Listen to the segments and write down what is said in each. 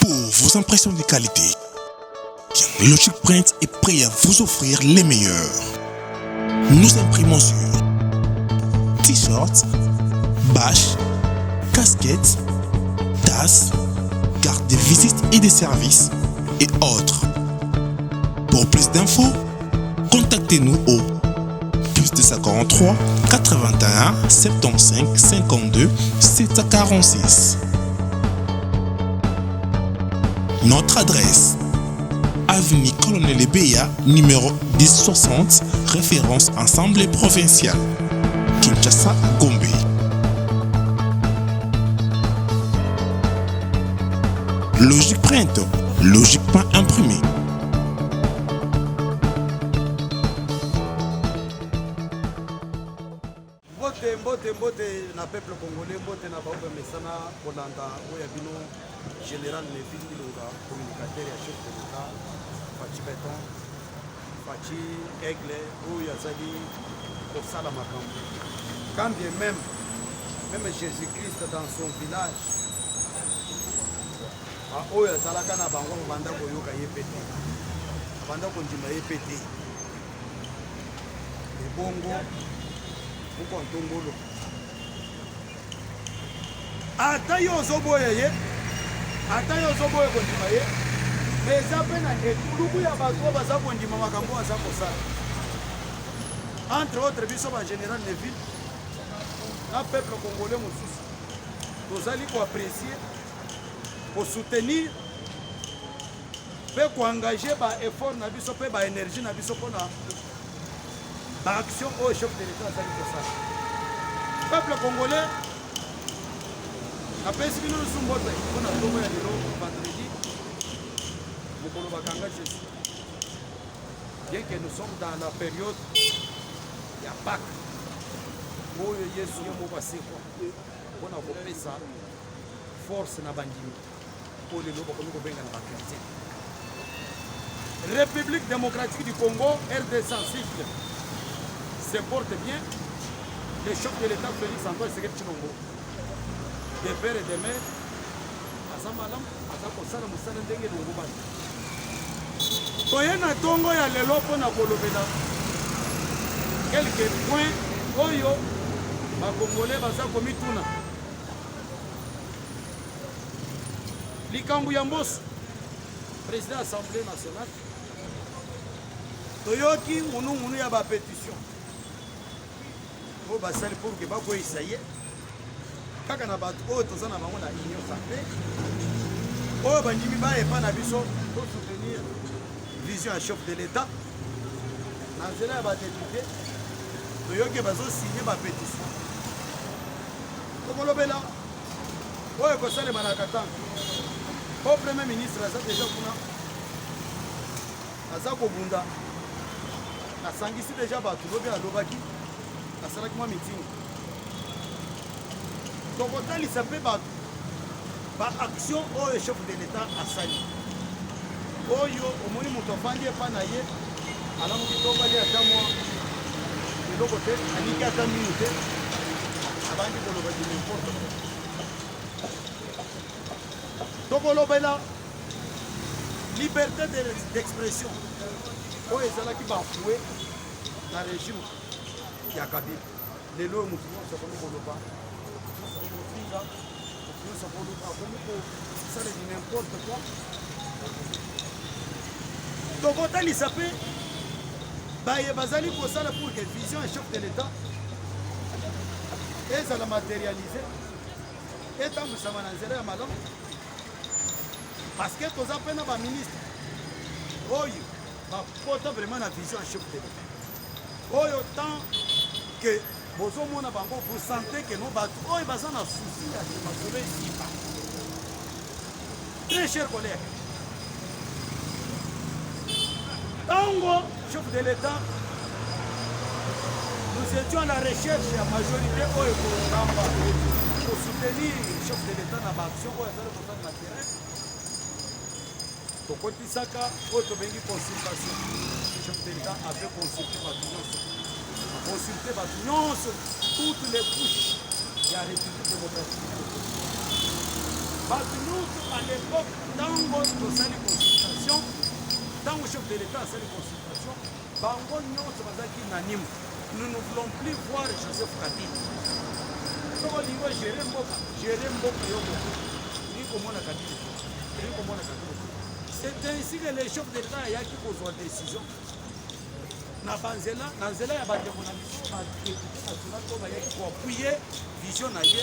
Pour vos impressions de qualité, Logic Print est prêt à vous offrir les meilleurs. Nous imprimons sur t-shirts, bâches, casquettes, tasses, cartes de visite et de services et autres. Pour plus d'infos, contactez-nous au +243 81 75 52 746. Notre adresse: avenue Colonel Ebeya, numéro 1060, référence Assemblée provinciale, Kinshasa, Gombe. Logic Print, logiquement imprimé. Mbote na peuple congolais, mbote na baobe mesana kolanda oya bino général Neville Ilunga, communicateur ya chef de l'État, Fachi Beton, Fachi Aigle, oya zali kosala makambo. Quand bien même Jésus-Christ dans son village, oya zalaka na bango banda koyoka yepete, banda kondima yepete. Ebongo Mukontongolo. Ata yo zoboye ye, ata yo zoboye kondima ye, mais apena etuluku ya bato baza kondima makambo aza kosala. Entre autres biso ba général Neville, na peuple congolais mosusu, tozali ko apprécier, ko soutenir, pe ko engager ba effort na biso pe ba énergie na biso pona action au chef de l'État azali kosala. Peuple congolais apesi bino sumbote mpona ntongo ya lelo vendredi mokolo bakanga Jésus. Bien que nous sommes dans la période ya Pâques oyo Yesu ye moko asekwa mpona kopesa force na bandimi oyo lelo bakomi kobenga na bakretien. République démocratique du Congo, RDC cycle se porte bien. Le chef de l'État Félix Antoine Tshisekedi Tshilombo de père et de mère aza malamu aza kosala mosala ndenge elongo bana toye na ntongo ya lelo mpona kolobela quelques points oyo bakongolais baza komituna. Likambo ya mboso président assemblée nationale toyoki ngunu ya bapétition oyo basali pour ke bakweyisa ye kaka na bato oyo toza na bango na union sacrée oyo bandimi bayepa na biso to soutenir vision ya chef de l'État na nzela ya badepute toyoki bazosigne bapétition tokolobela oyo ekosalema na katanga po premier ministre aza deja kuna aza kobunda asangisi deja bato lobi alobaki asalaki mwa meeting tokotalisa mpe bato baaction oyo chef de l'État asali oyo omoni moto afandi epa na ye alamuki tobali ata mwa eloko te alingi ata minu te abandi koloba di nimporte tokolobela liberté d'expression oyo ezalaki bafue na régime ya Kabila. Lelo mutu nyonso akomi koloba kofinga nyonso akomi kosala di n'importe quoi. Tokotalisa mpe baye bazali kosala pour que vision ya chef de l'État ezala matérialisé etambwisama na nzela ya malamu parce que toza mpe na baministre oyo bapota vraiment na vision ya chef de l'État oyo tant que bozomona bango vous sentez que no bato oyo baza na souci ya masolo esiba. Très cher collègue, tango chef de l'État nous étions à la recherche ya majorité oyo kokamba pour soutenir chef de l'État na baaction oyo azali kosala na terrain tokotisaka oyo tobengi consultation. Chef de l'État avait consulté bato nyonso, consulté bato nyonso, toutes les couches de la République démocratique. À l'époque, dans notre salle de consultation, dans le chef de l'État à salle de consultation, nous ne voulons plus voir Joseph Kabila. C'est ainsi que les chefs de l'État ont pris une décision. Na nzela ya bandeko na biso badepute national to bayaki koapuye vision na ye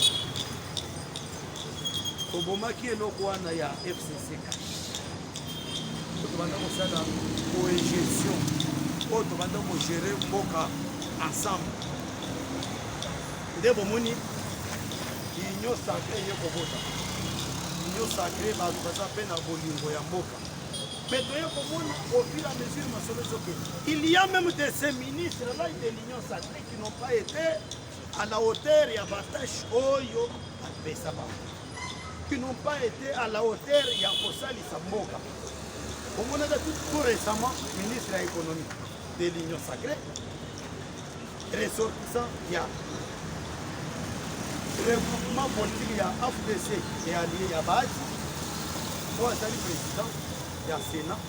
tobomaki eloko wana ya FCC tobanda kosala cohésion oyo tobanda kogere mboka ensemble nde bomoni union sacré ye kobota union sacré bato baza mpe na bolingo ya mboka. Mais au fur et à mesure, il y a même de ces ministres-là de l'Union sacrée qui n'ont pas été à la hauteur et à Batache Oyo à Pesaba. Qui n'ont pas été à la hauteur et à Kosali Samboka. On a tout récemment, ministre de l'économie de l'Union sacrée, ressortissant, il y a le mouvement politique, il y a AFDC et allié Yabad, pour le président. Ya Sénat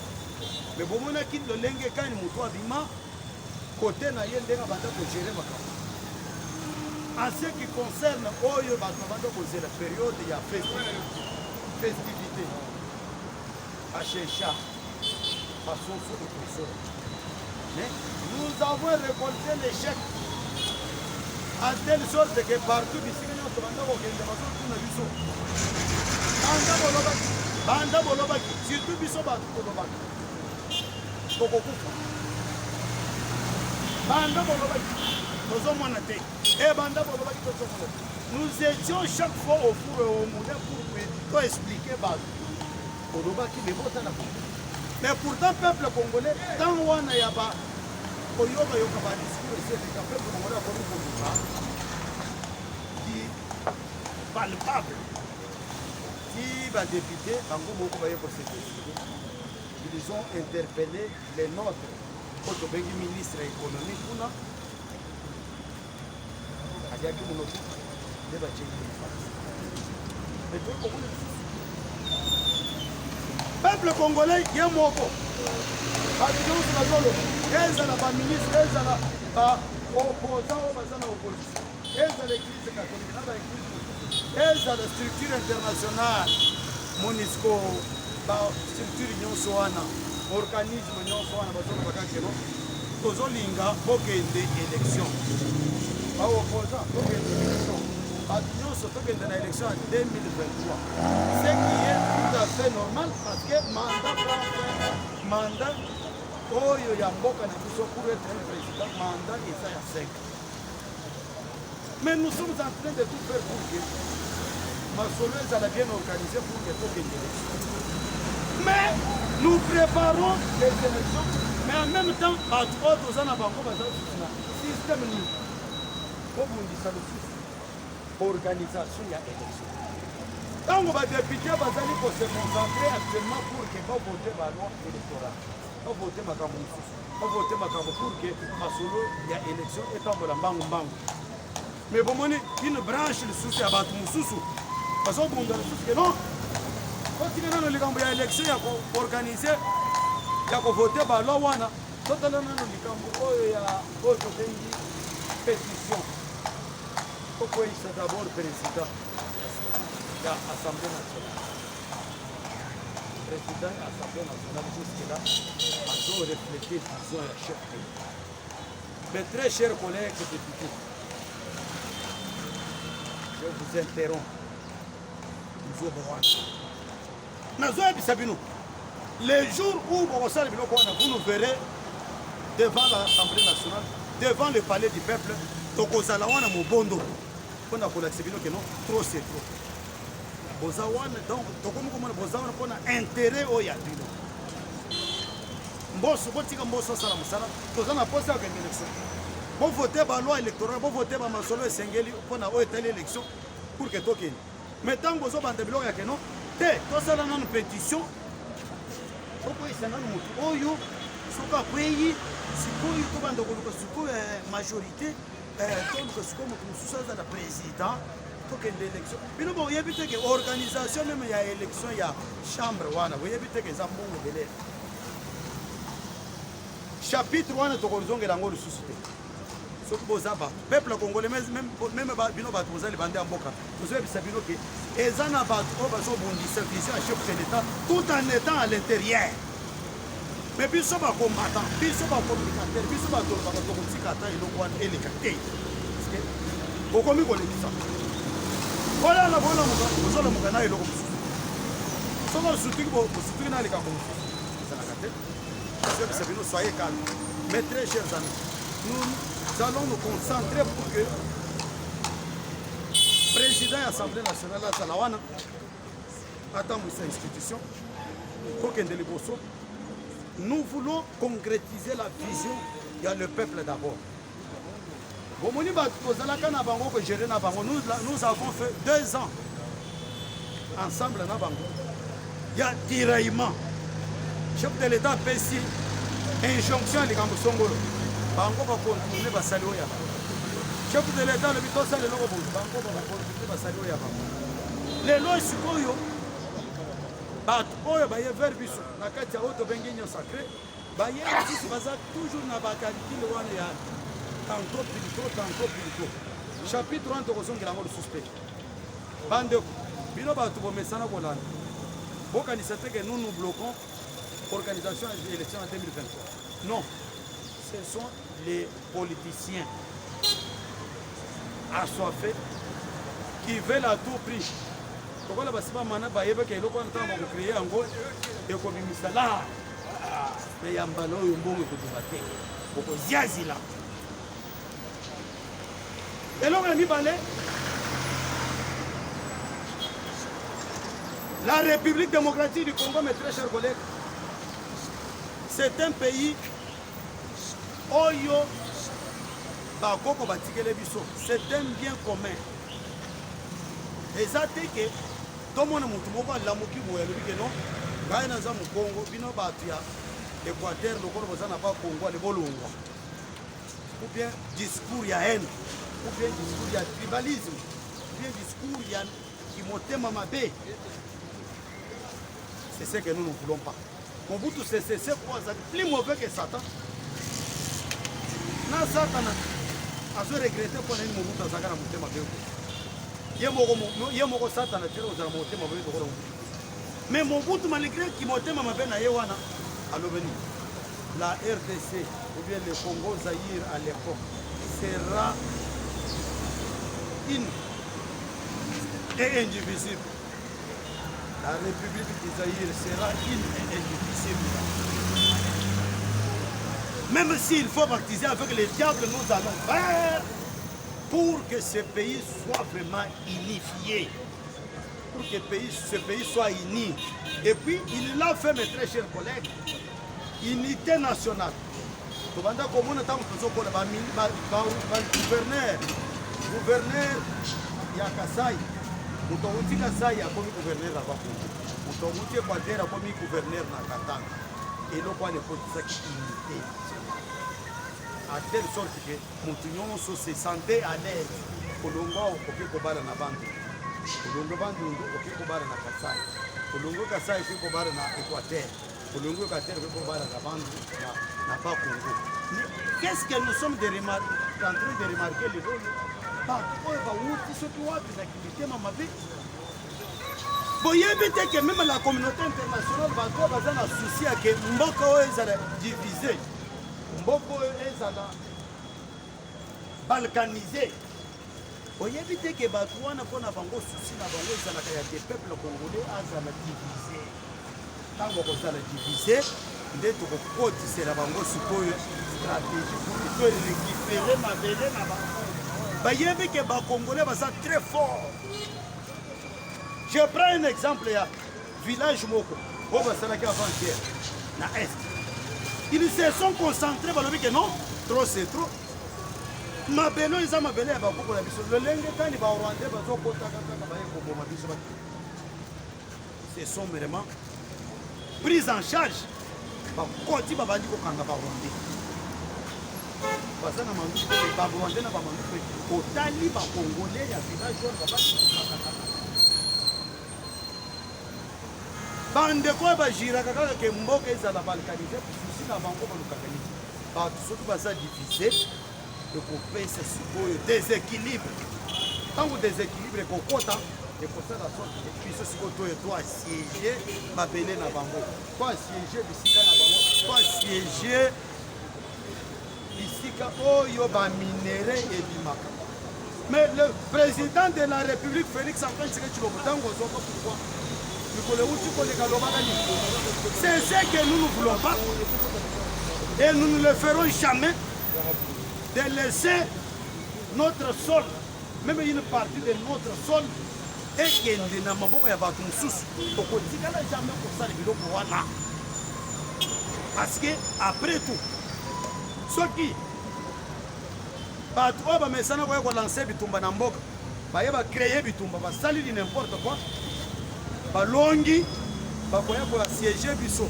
mais bomona ki lolenge kani mutu abima côté na ye ndenga banda ko gérer makambo en ce qui concerne oyo bato banda ko gérer la période ya festivité achecha façon sur le professeur mais nous avons récolté l'échec à telle sorte que partout ici nous banda ko kende baso tuna biso banda bolobaki surtout biso bato bolobaki tokokufa banda bolobaki tozomona te e banda bolobaki tozomona. Nous étions chaque fois au four et au moulin pour expliquer bato bolobaki lebota na mais pourtant peuple congolais tant wana ya ba oyoka yoka ba discours c'est le peuple congolais a connu pour qui palpable. Si les députés, ils ont interpellé les nôtres, le ministre de l'économie, le peuple congolais, il y a un mot. Ils ont ministre, ils ont opposants, ils ont l'église catholique. Eza la structure internationale MONUSCO ba structure nyonso wana organisme nyonso wana bazona bakakeno tozolinga bokende élection ba opposant bokende élection bato nyonso tokende na élection en 2023 ce qui est tout à fait normal parce que mandat oyo ya mboka na biso pour être un président mandat eza ya 5. Mais nous sommes en train de tout faire pour que Masolo est bien organisé pour que tout élections. Mais nous préparons les élections, mais en même temps, à d'autres ans, système organisation de l'élection. Quand on va députer, on va se concentrer actuellement pour que vous votez la loi électorale. Vous votez ma camoufle. Vous votez ma camoufle pour que Masolo y a élection et tant que la banque. Mais bon, une branche le souci à battre mon sous parce qu'on a non quand il y a une élection il organiser il y a voter par la loi totalement il y a autre pétition pourquoi il s'est d'abord président de l'Assemblée nationale président de l'Assemblée nationale jusque-là ils ont reflété disons la chef mais très chers collègues députés. Je vous interromps. Les jours où vous nous verrez devant l'Assemblée nationale, devant le palais du peuple, donc aux Alawana Mobondo, on a que non, trop c'est trop. Bozawan, donc, Bozawan, on a intérêt au Yadino. Mbosso, Botika Mbosso Salam Salam, on a posé avec l'élection. Vous votez par la loi électorale, vous votez par Masolo et Sengeli pour l'élection pour que token. Mais tant que vous avez des blocs, non, tout ça dans une pétition. Pourquoi ils sont dans le monde? Oyo, ce qu'on a payé, c'est pour la majorité, donc c'est comme nous sommes dans le président, tokende élection bino boyebi te ke organisation même ya élection ya chambre wana boyebi te ke eza mbongo belele chapitre wana tokozongela yango lisusu te soki boza bato peuple congolais même bino bato boza libanda ya mboka tozoyebisa bino ke eza na bato oyo bazobundisa vision ya chef de l'état tout en étant à l'intérieur mais biso bacombattant biso bacommunicateur biso batolobaka tokotika ata eloko wana eleka te bokomi kolekisa olala bozolamuka na eloko mosusu soki osutuki na likambo mosusu ezalaka te tozoyebisa bino soyez calme mais très chers amis nous allons nous concentrer pour que président de l'Assemblée nationale azala wana atambwisa institution kokende liboso. Nous voulons concrétiser la vision. Il y a le peuple d'abord. Nous avons fait 2 ans ensemble. Il y a tiraillement. Chef de l'État fait ici injonction à l'Igambo. Bango va continuer à saluer. Chef de l'État le bito ça le logo bango va continuer à saluer. Les lois sikoyo bato oyo baye vers biso na kati ya oto bengi nyo sacré baye biso baza toujours na bakalikile wana ya tantôt pilito chapitre 1 tokozongela ngo suspect bandeko bino bato bomesana kolanda bokanisa te que nous bloquons l'organisation des élections en 2023 non ce sont les politiciens assoiffés qui veulent à tout prix. Pourquoi basi ba mana ba yebeka eloko ntamba ko créer yango ekobimisa la mais yambalo yo mbongo ekobimate ko ziazila eloko ni balé la République démocratique du Congo, mes très chers collègues, c'est un pays oyo bakoko batikele biso, c'est un bien commun. Et ça fait que tout le monde a lamuki boya le non ngai naza mu Congo bino batu ya Équateur lokolo bozana pas Congo le bolongwa ou bien discours ya haine ou bien discours ya tribalisme ou bien discours ya qui motema mabe. C'est ce que nous ne voulons pas. Mobutu c'est quoi ça plus mauvais que Satan. Na Satan a se regretter pour une Mobutu azaka na motema mabe. Yemoko Satan a tiré aux motema mabe de Rwanda. Mais Mobutu malgré qui motema mabe na yewana alobeni. La RDC ou bien le Congo Zaïre à l'époque sera une et indivisible. La République du Zaïre sera une et indivisible. Même s'il faut baptiser avec les diables, nous allons faire pour que ce pays soit vraiment unifié. Pour que ce pays soit uni. Et puis, il l'a fait, mes très chers collègues, unité nationale. Gouverneur Yakasai. Mutouti Kasai a commis gouverneur à Bakou. Mutouti Kwader a commis gouverneur à Katanga. Et le quoi les politiques unité. À telle sorte que Moutignon se sentait à l'aise. Kolongo au Kobara na Bandu. Kolongo Bandu au Kobara na Kasai. Kolongo Kasai au Kobara na Équateur. Kolongo Équateur au Kobara na Bandu na Bakou. Qu'est-ce que nous sommes en train de remarquer les rôles? Que même la communauté internationale va souci à que Mboko est divisé, Mboko est balkanisé. Vous évitez que Batouana pour la bango souci na bango des peuples congolais azala divisé. Tant qu'on azala divisé, dès que vous cotisez la bango sukoyo stratégie pour récupérer ma belle na bango. Bayebe que les Congolais sont très forts. Je prends un exemple, village Moko, avant-hier, dans l'Est. Ils se sont concentrés pour dire que non, trop c'est trop. Ma belle, ils ont ma belle, le lingue, ils sont vraiment pris en charge. baza na manduki te barwandais na bamanduki te otali bacongolais ya village oyo babakakaka bandeko oyo bagiraka kaka ke mboka ezala balkanize susi na bango balukaka nini bato soki baza divise ekopesa sikoyo déséquilibre ntango déséquilibre ekokota ekosala sorte biso sikoyo toyo to assiége mabele na bango to assiége bisika na bango to assiége bisika oyo baminere ebimaka. Mais le président de la République Félix Antoine Tshisekedi ntango ozwaka pourquoi c'est ce que nous ne voulons pas et nous ne le ferons jamais de laisser notre sol, même une partie de notre sol, et que nous n'avons pas jamais parce que après tout, ceux qui lancer bitumba na mboka, ba créer bitumba, ba salir n'importe quoi. Balongi bakoya ko siéger biso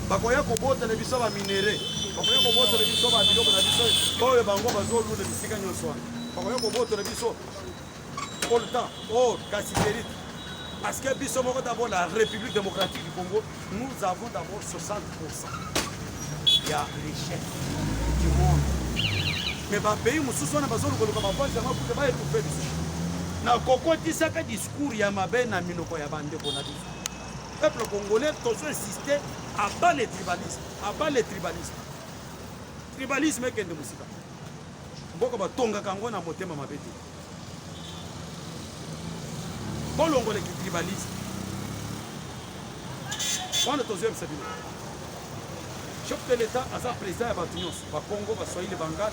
bakoya ko bota le biso ba minéré bakoya ko bota le biso ba biloko na biso oyo bango bazolu le bisika nyonso wana bakoya ko bota le biso pour le temps oh kasi mérite parce que biso moko d'abord la République démocratique du Congo nous avons d'abord 60% il y a richesse du monde mais ba pays mususu wana bazolu ko ba voice ma pour ba étouffer biso na kokotisaka discours ya mabe na minoko ya bandeko na biso peuple congolais tozo insister à bas le tribalisme tribalisme ekende musika mboka batongaka yango na motema mabe te bolongole ki tribalisme wana tozo yebisa bino chef de l'état aza président ya bato nyonso bakongo baswahili bangala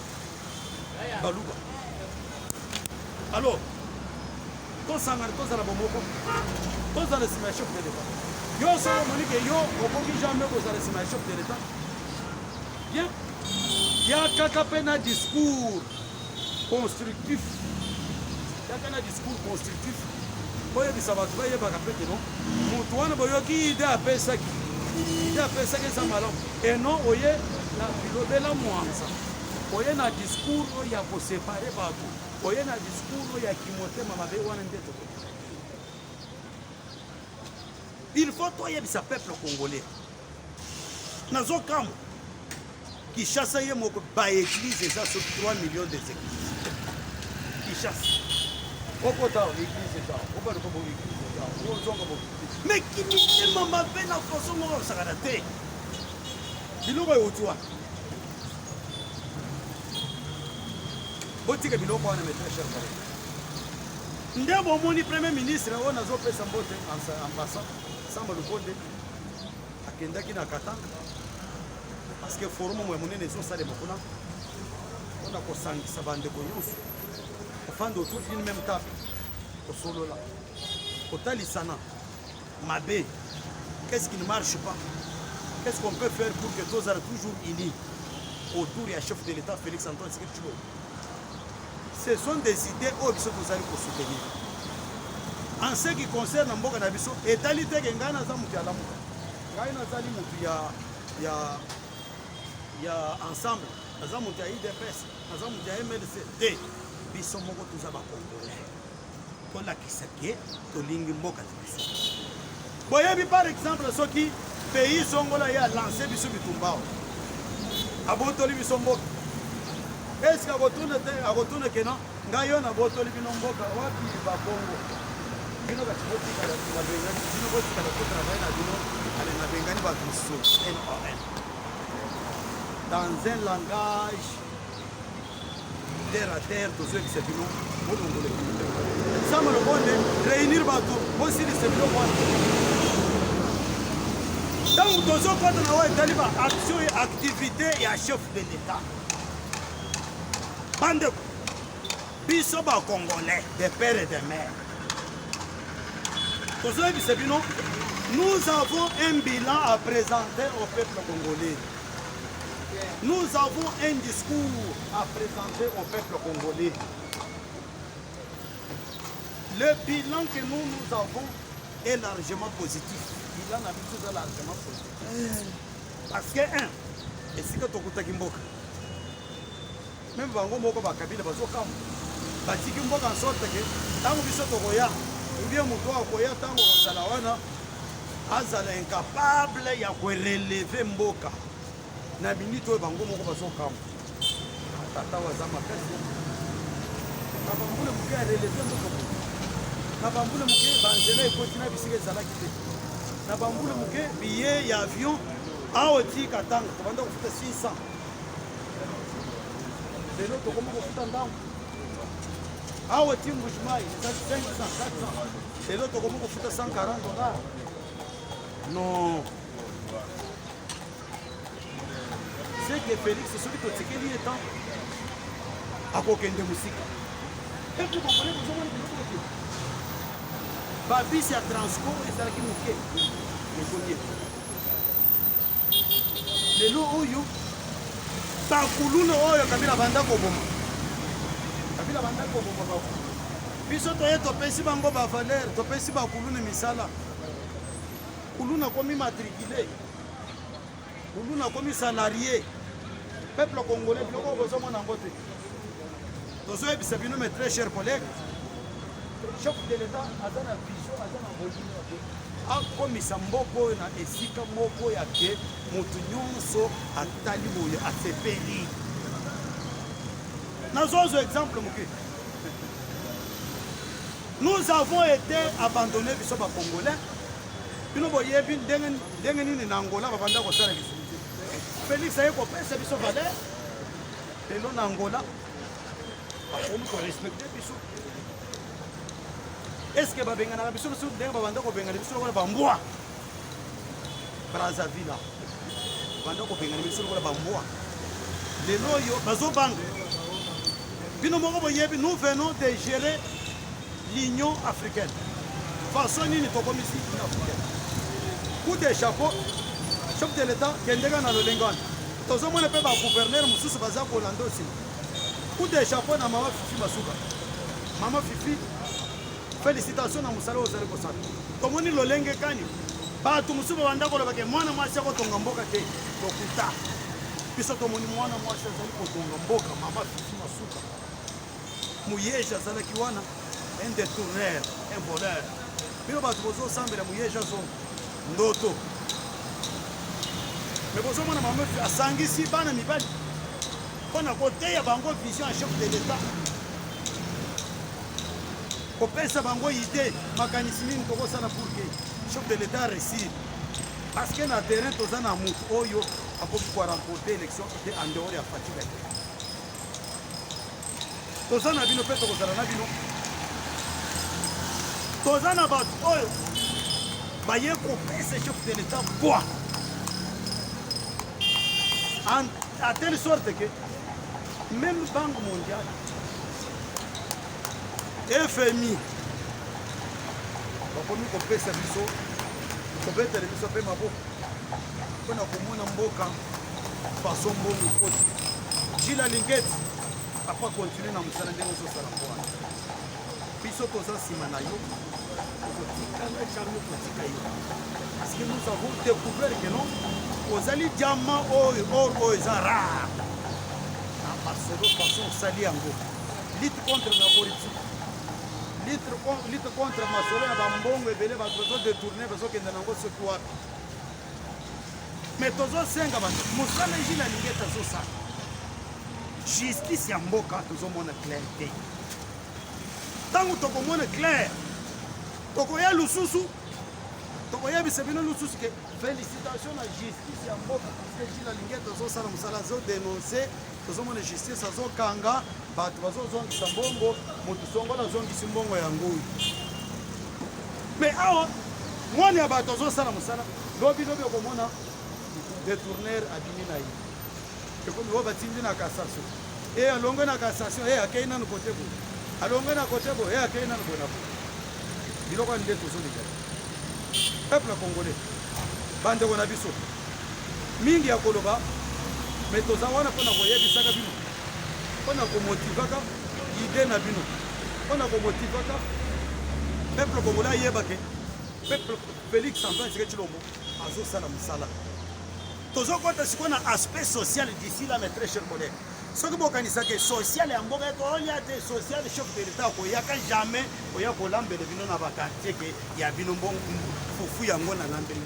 baluba alors tosangana tozala bomoko tozala nsima ya chef de l'état yo solo monike yo okoki jamais kozala nsima ya chef de l'état bien ya kaka mpe na discours constructif oyebisa bato bayebaka mpe te no motu wana boyoki ide apesaki eza malamu eno oye na bilobela mwanza oye na discours oyo ya kosepare bato oye na discours oyo ya kimotema mabe wana nde tokoki il faut toyebisa peuple congolais nazokamwa Kishasa ye moko baéglise eza soki 3 millions des églises Kishasa okota église eza obaluka bo église eza ozonga bo mais kimitema mabe na façon moko osakana te biloko euti wana botika biloko wana mais très cher nde bomoni premier ministre oyo nazopesa mbote ambassade Samba Lukonde akendaki na Katanga parce que forum mwe monene ezosalema kuna mpona kosangisa bandeko nyonso ofanda autour d'une même table kosolola kotalisana mabe qu'est-ce qui ne marche pas qu'est-ce qu'on peut faire pour que tozala toujours unis autour ya chef de l'État Félix Antoine Tshisekedi Tshilombo. Ce sont des idées oyo biso tozali kosoutenir en ce qui concerne mboka na biso etali teke ngai naza mutu ya lamuka ngai nazali mutu ya ensemble naza mutu ya IDPS naza mutu ya MLC te biso moko toza bakongolais tolakisa ke tolingi mboka na biso boyebi par exemple soki pays songola ye alance biso bitumbao abotoli biso mboka eske akotuna kena ngai yo nabotoli bino mboka wapi bakongo bino kati botikala nabengani bino botikala kotravaye na bino ale nabengani bato mosusu NON dans un langage terre à terre tozoyebisa bino bolongole sama lokonde réunir bato bosilisa bino wana ntango tozokota na oyo etali ba action et activité ya chef de l'état bandeko biso bakongolais de père et de mère tozoyebisa bino nous avons un bilan à présenter au peuple congolais. Nous avons un discours à présenter au peuple congolais. Le bilan que nous avons est largement positif. Le bilan est largement positif. Parce que, et si tu as même bango moko bakabila bazokamba batiki mboka en sorte que ntango biso tokoya ubien moto akoya ntango kozala wana azala incapable ya koreleve mboka na minute oyo bango moko bazokamba tata waza makasi na bambule moke areleve mboka na bambule moke banzela ekoti na bisika ezalaki te na bambule moke biye ya avion aotika ntango tobanda kofuta 600 lelo tokoma kofuta ntango awa ti mbujimai ezali 500 400 lelo tokoma kofuta 140 dollars non c'est que Félix soki totikeli ye temps akokende mosika epe bongole bozomona biloko te babisi ya transport ezalaki moke ekonie lelo oyo bakuluna oyo kabila banda koboma kabila banda koboma bakulu biso toye topesi bango bavaler topesi bakuluna misala kuluna komi matricule kuluna komi salarié peuple congolais biloko bozomona yango te tozoyebisa bino mes très chers collègues chef de l'état aza na vision aza na bolimo akomisa mboka oyo na esika moko ya ke moto nyonso atali boye asepeli nazozwa exemple moke nous avons été abandonnés biso bacongolais bino boyebi ndenge nini na angola babanda kosala biso félix aye kopesa biso valer lelo na angola bakomi korespecte biso est ce que babenganaka biso biso ndenge babanda kobengana biso lokola bambwa brazzaville banda kobengana biso lokola bambwa lelo oyo bazobanga bino moko boyebi nous venons de gérer l'union africaine façon nini tokomisi union africaine coup de chapeau chef de l'état kendeka na lolenge wana tozomona mpe bagouverneur mosusu baza kolanda osi coup de chapeau na mama fifi masuka mama fifi félicitation na mosala oyo ozali kosala tomoni lolenge kani bato mosusu babanda kolobake mwana mwasi akotonga mboka te tokuta biso tomoni mwana mwasi azali kotonga mboka mama fifi masuka muyeje azalaki wana un détourneur un voleur bino bato bozosambela muyeje azonga ndoto me bozomona mama asangisi bana mibali mpona koteya bango vision ya chef de l'état kopesa bango idée makanisi nini tokosala pour que chef de l'état réussir parce que na terrain toza na motu oyo akoki koremporte élection te en dehors ya fatigue toza na bino mpe tokozala na bino toza na bato oyo baye kopesa chef de l'état poids à telle sorte que même banque mondiale FMI bakomi kopesa biso kobetela biso mpe maboko mpona komona mboka faso mbongo ekoti jila lingeti apa continue na mosala ndenge ozosala mpo wana biso toza nsima na yo okotikanga jamai kotika yo parce que nous avons découvert que non ozali diamant oyo or oyo eza rare na baselo façon osali yango lutte contre la corruption lutte contre masolo ya bambongo ebele bato bazodetourne bazokende nango soki wapi mais tozosenga bato mosala ejila lingeti azosala justice ya mboka tozomona clair te ntango tokomona clair tokoya lususu tokoyebisa bino lususu ke félicitation na justice ya mboka parce ejila lingeti azosala mosala azodenonce tozomona justice azokanga bato bazozongisa mbongo moto songo nazongisi mbongo ya ngoi mais awa mwani ya bato azosala mosala lobi okomona détourneur abimi na ye ekomi oyo batindi na cassation e alonge na cassation e akei nanu kote boye alonge na kote boye e akei nanu boye na boye biloko nde tozolika peuple congolais bandeko na biso mingi ya koloba me toza wana mpona koyebisaka bino mpona komotivaka ide na bino mpona komotivaka peuple congolais ayebake peuple félix antoine tshisekedi tshilombo azosala mosala tozokota sikoyo na aspect social d'ici là mes très chers collègues Ce que bokanisa que social ya mboka ko onya te social chef de l'état ko yaka jamais ko ya ko lambele bino na bakantie ke ya bino mbongo fufu yango na lambele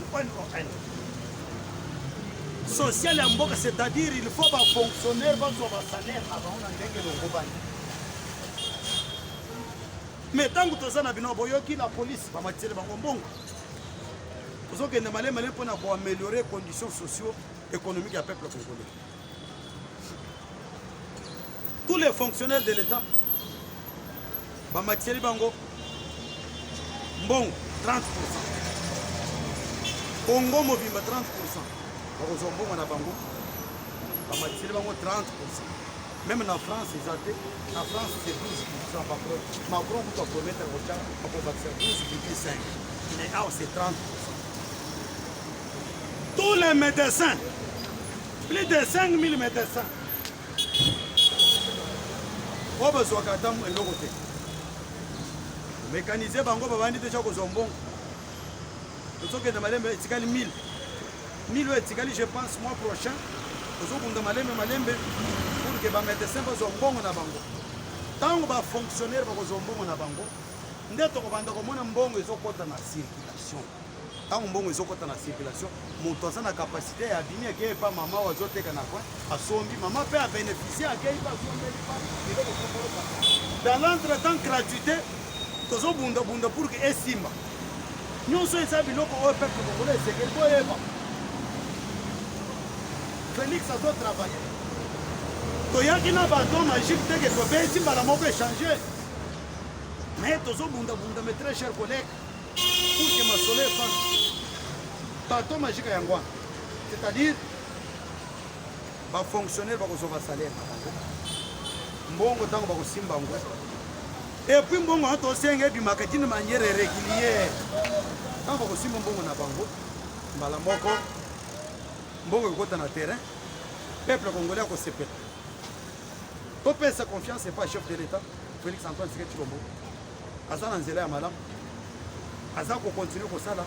social ya mboka, c'est-à-dire il faut ba fonctionnaire ba so ba salaire avant na ndenge longo bani. Mais tant que tozana bino boyoki la police ba matire bango mbongo. Ozo ke ndemale male pona ko améliorer conditions socio-économiques ya peuple congolais. Tous les fonctionnaires de l'État, Bamathieli Bango, bon, 30%. Congo Mobimba, 30%. Barozombo Manabango, Bamathieli Bango, 30%. Même en France, ils ont en France, c'est 12%. Macron, vous pouvez promettre au Tchad, on va faire 12,5%. Mais là, c'est 30%. Tous les médecins, plus de 5000 médecins, on va se faire un côté. Mécaniser bango babandi déjà ko zombon. Nous que de malembe etikali 1000. 1000 etikali je pense mois prochain. Nous que de malembe pour que ba médecin ba zombon na bango. Tant ba fonctionnaire ba zombon na bango. Ndeto ko banda ko mona mbongo ezokota na circulation. Tant mbongo ezokota na circulation, moto sana capacité ya bini ke pa mama wazoteka na kwa asombi mama pe a bénéficier ke pa sombi dans l'entretemps gratuité tozo bunda pour que esimba nyonso eza biloko oyo peuple congolais esengeli boyeba Félix azo travailler toyaki na baton magique teke tobeti mbala moko échanger mais tozo bunda mes très chers collègues pour que ma soleil fasse baton magique yango wana c'est-à-dire bafonctionnaire bakozwa salaire mbongo ntango bakosimba ngo et puis mbongo tosenga ebimaka d'une manière régulière ntango bakosimba mbongo na bango mbala moko mbongo ekota na terrain peuple congolais akosepela topesa confiance epa chef de l'état Félix Antoine Tshisekedi Tshilombo aza na nzela ya malamu aza kocontinue kosala.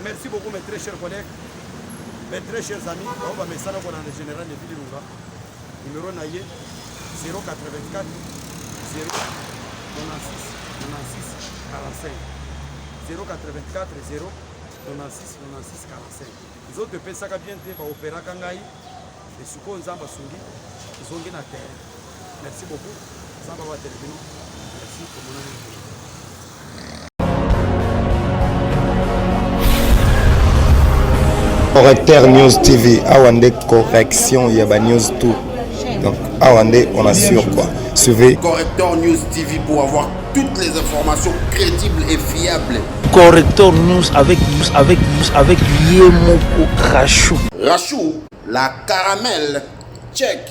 Merci beaucoup mes très chers collègues, mes très chers amis. On va mettre ça dans le général de Vilirunga. Numéro naïe 084 096 96 45 084 096 96 45. Les autres pays ça bien te va opérer kangai et suko nzamba sungi zongi na terre. Merci beaucoup. Zamba wa télévision. Merci pour mon ami. Correcteur News TV, Awande correction, il y a News tout. Donc, Awande, on assure quoi. Suivez. Correcteur News TV pour avoir toutes les informations crédibles et fiables. Correcteur News avec Yemoko Rachou. Rachou, la caramel, check.